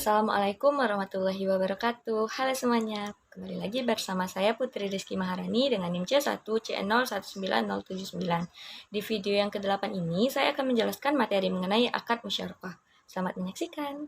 Assalamualaikum warahmatullahi wabarakatuh. Halo semuanya, kembali lagi bersama saya Putri Rizky Maharani dengan NIM C1CN019079. Di video yang ke-8 ini, saya akan menjelaskan materi mengenai akad musyarakah. Selamat menyaksikan.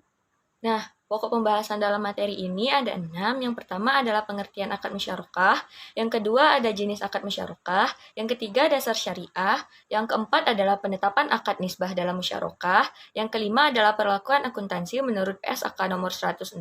Nah, pokok pembahasan dalam materi ini ada 6. Yang pertama adalah pengertian akad musyarakah, yang kedua ada jenis akad musyarakah, yang ketiga dasar syariah, yang keempat adalah penetapan akad nisbah dalam musyarakah, yang kelima adalah perlakuan akuntansi menurut PSAK nomor 106,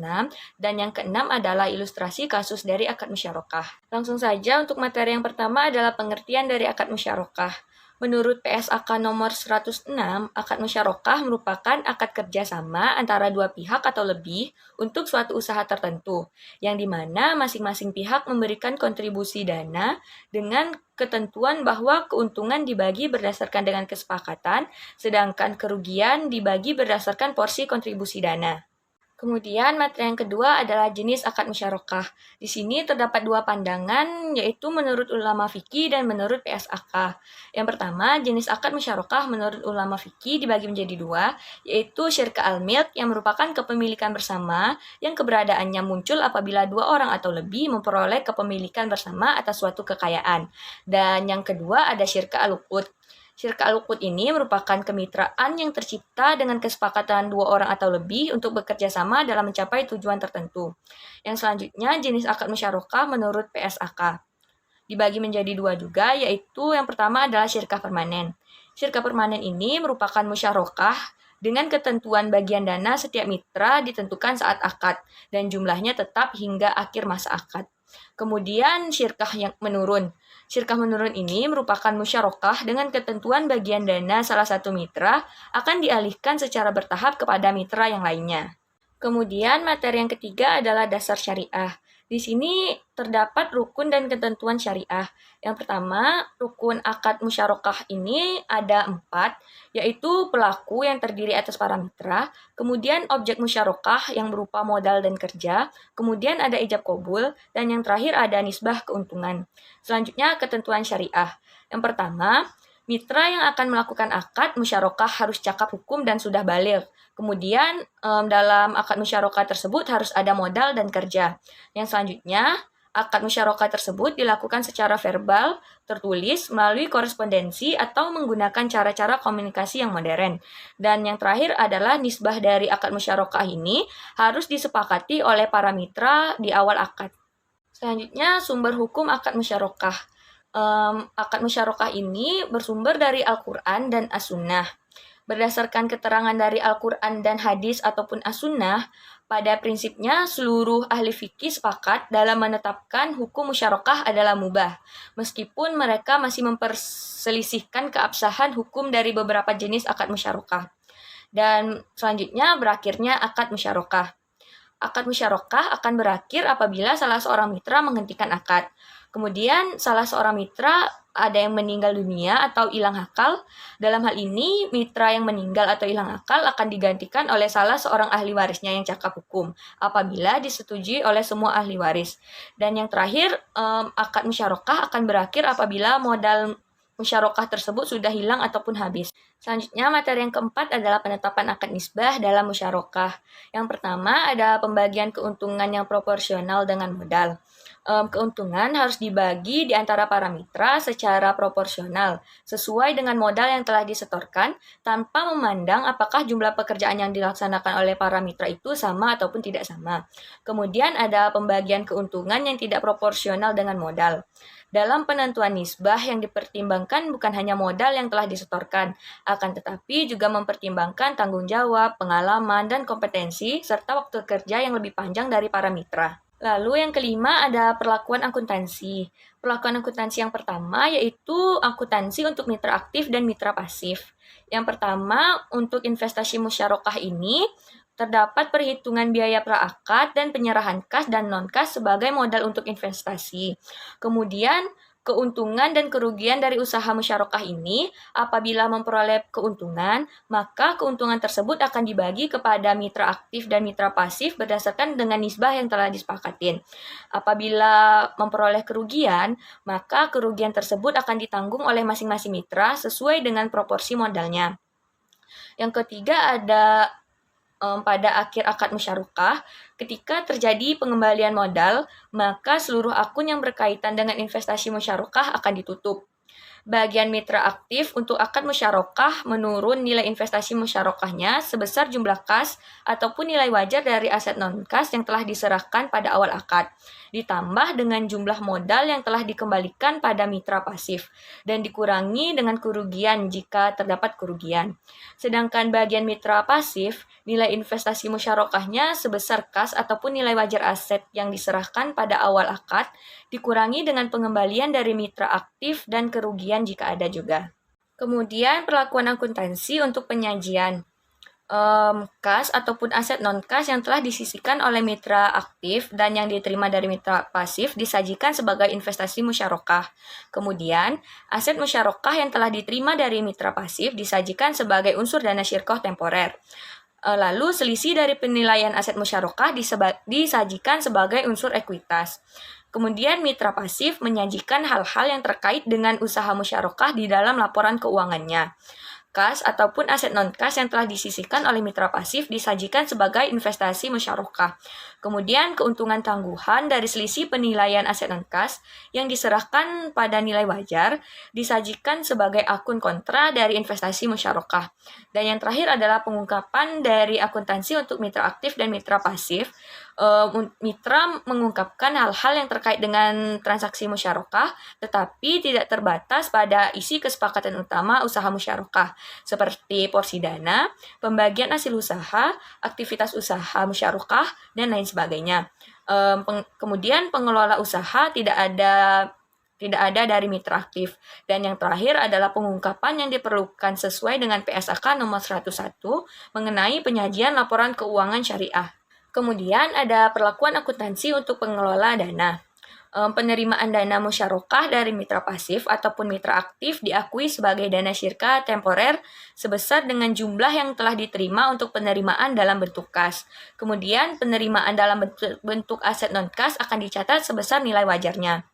dan yang keenam adalah ilustrasi kasus dari akad musyarakah. Langsung saja untuk materi yang pertama adalah pengertian dari akad musyarakah. Menurut PSAK nomor 106, akad musyarakah merupakan akad kerjasama antara dua pihak atau lebih untuk suatu usaha tertentu, yang dimana masing-masing pihak memberikan kontribusi dana dengan ketentuan bahwa keuntungan dibagi berdasarkan dengan kesepakatan, sedangkan kerugian dibagi berdasarkan porsi kontribusi dana. Kemudian materi yang kedua adalah jenis akad musyarakah. Di sini terdapat dua pandangan, yaitu menurut ulama fikih dan menurut PSAK. Yang pertama, jenis akad musyarakah menurut ulama fikih dibagi menjadi dua, yaitu syirka al-milk yang merupakan kepemilikan bersama yang keberadaannya muncul apabila dua orang atau lebih memperoleh kepemilikan bersama atas suatu kekayaan. Dan yang kedua ada syirka al-uqud. Syirka al-uqud ini merupakan kemitraan yang tercipta dengan kesepakatan dua orang atau lebih untuk bekerja sama dalam mencapai tujuan tertentu. Yang selanjutnya, jenis akad musyarakah menurut PSAK. Dibagi menjadi dua juga, yaitu yang pertama adalah syirkah permanen. Syirkah permanen ini merupakan musyarakah dengan ketentuan bagian dana setiap mitra ditentukan saat akad, dan jumlahnya tetap hingga akhir masa akad. Kemudian syirkah yang menurun. Syirkah menurun ini merupakan musyarakah dengan ketentuan bagian dana salah satu mitra akan dialihkan secara bertahap kepada mitra yang lainnya. Kemudian materi yang ketiga adalah dasar syariah. Di sini terdapat rukun dan ketentuan syariah. Yang pertama, rukun akad musyarakah ini ada 4, yaitu pelaku yang terdiri atas para mitra, kemudian objek musyarakah yang berupa modal dan kerja, kemudian ada ijab qabul, dan yang terakhir ada nisbah keuntungan. Selanjutnya, ketentuan syariah. Yang pertama, mitra yang akan melakukan akad musyarakah harus cakap hukum dan sudah baligh. Kemudian dalam akad musyarakah tersebut harus ada modal dan kerja. Yang selanjutnya, akad musyarakah tersebut dilakukan secara verbal, tertulis, melalui korespondensi, atau menggunakan cara-cara komunikasi yang modern. Dan yang terakhir adalah nisbah dari akad musyarakah ini harus disepakati oleh para mitra di awal akad. Selanjutnya, sumber hukum akad musyarakah. Akad musyarakah ini bersumber dari Al-Quran dan As-Sunnah. Berdasarkan keterangan dari Al-Quran dan hadis ataupun As-Sunnah, pada prinsipnya seluruh ahli fikih sepakat dalam menetapkan hukum musyarakah adalah mubah, meskipun mereka masih memperselisihkan keabsahan hukum dari beberapa jenis akad musyarakah. Dan selanjutnya berakhirnya akad musyarakah. Akad musyarakah akan berakhir apabila salah seorang mitra menghentikan akad. Kemudian salah seorang mitra ada yang meninggal dunia atau hilang akal. Dalam hal ini, mitra yang meninggal atau hilang akal akan digantikan oleh salah seorang ahli warisnya yang cakap hukum apabila disetujui oleh semua ahli waris. Dan yang terakhir, akad musyarakah akan berakhir apabila modal musyarakah tersebut sudah hilang ataupun habis. Selanjutnya, materi yang keempat adalah penetapan akad nisbah dalam musyarakah. Yang pertama ada pembagian keuntungan yang proporsional dengan modal. Keuntungan harus dibagi di antara para mitra secara proporsional, sesuai dengan modal yang telah disetorkan, tanpa memandang apakah jumlah pekerjaan yang dilaksanakan oleh para mitra itu sama ataupun tidak sama. Kemudian ada pembagian keuntungan yang tidak proporsional dengan modal. Dalam penentuan nisbah yang dipertimbangkan bukan hanya modal yang telah disetorkan, akan tetapi juga mempertimbangkan tanggung jawab, pengalaman, dan kompetensi, serta waktu kerja yang lebih panjang dari para mitra. Lalu yang kelima ada perlakuan akuntansi. Perlakuan akuntansi yang pertama yaitu akuntansi untuk mitra aktif dan mitra pasif. Yang pertama, untuk investasi musyarakah ini terdapat perhitungan biaya praakad dan penyerahan kas dan non-kas sebagai modal untuk investasi. Kemudian, keuntungan dan kerugian dari usaha musyarakah ini, apabila memperoleh keuntungan, maka keuntungan tersebut akan dibagi kepada mitra aktif dan mitra pasif berdasarkan dengan nisbah yang telah disepakatin. Apabila memperoleh kerugian, maka kerugian tersebut akan ditanggung oleh masing-masing mitra sesuai dengan proporsi modalnya. Yang ketiga ada pada akhir akad musyarakah, ketika terjadi pengembalian modal, maka seluruh akun yang berkaitan dengan investasi musyarakah akan ditutup. Bagian mitra aktif untuk akad musyarakah menurun nilai investasi musyarakahnya sebesar jumlah kas ataupun nilai wajar dari aset non-kas yang telah diserahkan pada awal akad, ditambah dengan jumlah modal yang telah dikembalikan pada mitra pasif, dan dikurangi dengan kerugian jika terdapat kerugian. Sedangkan bagian mitra pasif, nilai investasi musyarakahnya sebesar kas ataupun nilai wajar aset yang diserahkan pada awal akad, dikurangi dengan pengembalian dari mitra aktif dan kerugian jika ada juga. Kemudian perlakuan akuntansi untuk penyajian kas ataupun aset non-kas yang telah disisihkan oleh mitra aktif dan yang diterima dari mitra pasif disajikan sebagai investasi musyarakah. Kemudian, aset musyarakah yang telah diterima dari mitra pasif disajikan sebagai unsur dana syirkoh temporer. Lalu selisih dari penilaian aset musyarakah disajikan sebagai unsur ekuitas. Kemudian mitra pasif menyajikan hal-hal yang terkait dengan usaha musyarakah di dalam laporan keuangannya. Kas ataupun aset non-kas yang telah disisihkan oleh mitra pasif disajikan sebagai investasi musyarakah. Kemudian keuntungan tangguhan dari selisih penilaian aset non-kas yang diserahkan pada nilai wajar disajikan sebagai akun kontra dari investasi musyarakah. Dan yang terakhir adalah pengungkapan dari akuntansi untuk mitra aktif dan mitra pasif. Mitra mengungkapkan hal-hal yang terkait dengan transaksi musyarakah, tetapi tidak terbatas pada isi kesepakatan utama usaha musyarakah, seperti porsi dana, pembagian hasil usaha, aktivitas usaha musyarakah, dan lain sebagainya. Kemudian pengelola usaha tidak ada dari mitra aktif. Dan yang terakhir adalah pengungkapan yang diperlukan sesuai dengan PSAK nomor 101 mengenai penyajian laporan keuangan syariah. Kemudian ada perlakuan akuntansi untuk pengelola dana. Penerimaan dana musyarakah dari mitra pasif ataupun mitra aktif diakui sebagai dana syirka temporer sebesar dengan jumlah yang telah diterima untuk penerimaan dalam bentuk kas. Kemudian penerimaan dalam bentuk aset non-kas akan dicatat sebesar nilai wajarnya.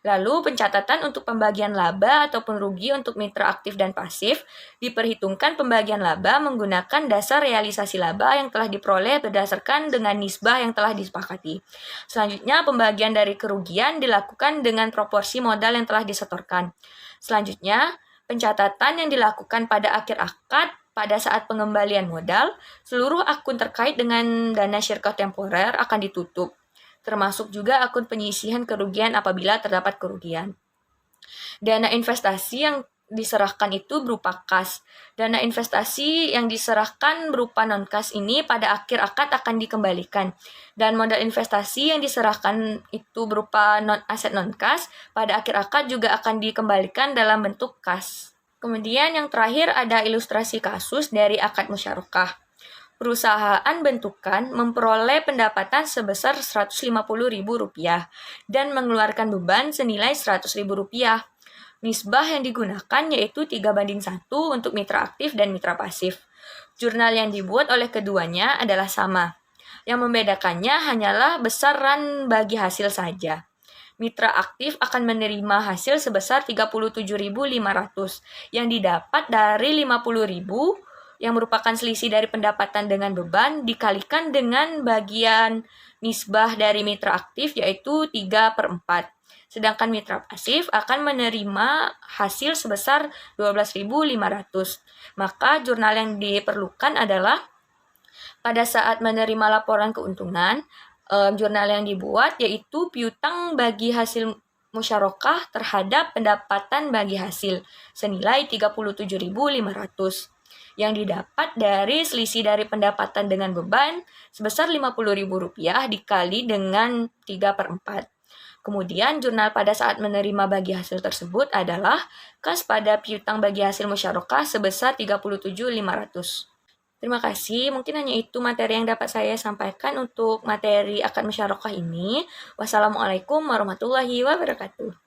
Lalu pencatatan untuk pembagian laba ataupun rugi untuk mitra aktif dan pasif diperhitungkan pembagian laba menggunakan dasar realisasi laba yang telah diperoleh berdasarkan dengan nisbah yang telah disepakati. Selanjutnya pembagian dari kerugian dilakukan dengan proporsi modal yang telah disetorkan. Selanjutnya pencatatan yang dilakukan pada akhir akad pada saat pengembalian modal, seluruh akun terkait dengan dana syirkah temporer akan ditutup, termasuk juga akun penyisihan kerugian apabila terdapat kerugian. Dana investasi yang diserahkan itu berupa kas. Dana investasi yang diserahkan berupa non-kas ini pada akhir akad akan dikembalikan. Dan modal investasi yang diserahkan itu berupa aset non-kas pada akhir akad juga akan dikembalikan dalam bentuk kas. Kemudian yang terakhir ada ilustrasi kasus dari akad musyarakah. Perusahaan bentukan memperoleh pendapatan sebesar Rp150.000 dan mengeluarkan beban senilai Rp100.000. Nisbah yang digunakan yaitu 3:1 untuk mitra aktif dan mitra pasif. Jurnal yang dibuat oleh keduanya adalah sama. Yang membedakannya hanyalah besaran bagi hasil saja. Mitra aktif akan menerima hasil sebesar Rp37.500 yang didapat dari Rp50.000 yang merupakan selisih dari pendapatan dengan beban dikalikan dengan bagian nisbah dari mitra aktif yaitu 3/4. Sedangkan mitra pasif akan menerima hasil sebesar Rp12.500. Maka jurnal yang diperlukan adalah pada saat menerima laporan keuntungan, jurnal yang dibuat yaitu piutang bagi hasil musyarakah terhadap pendapatan bagi hasil senilai Rp37.500 yang didapat dari selisih dari pendapatan dengan beban sebesar Rp50.000 dikali dengan 3/4. Kemudian jurnal pada saat menerima bagi hasil tersebut adalah kas pada piutang bagi hasil musyarakah sebesar Rp37.500. Terima kasih, mungkin hanya itu materi yang dapat saya sampaikan untuk materi akad musyarakah ini. Wassalamualaikum warahmatullahi wabarakatuh.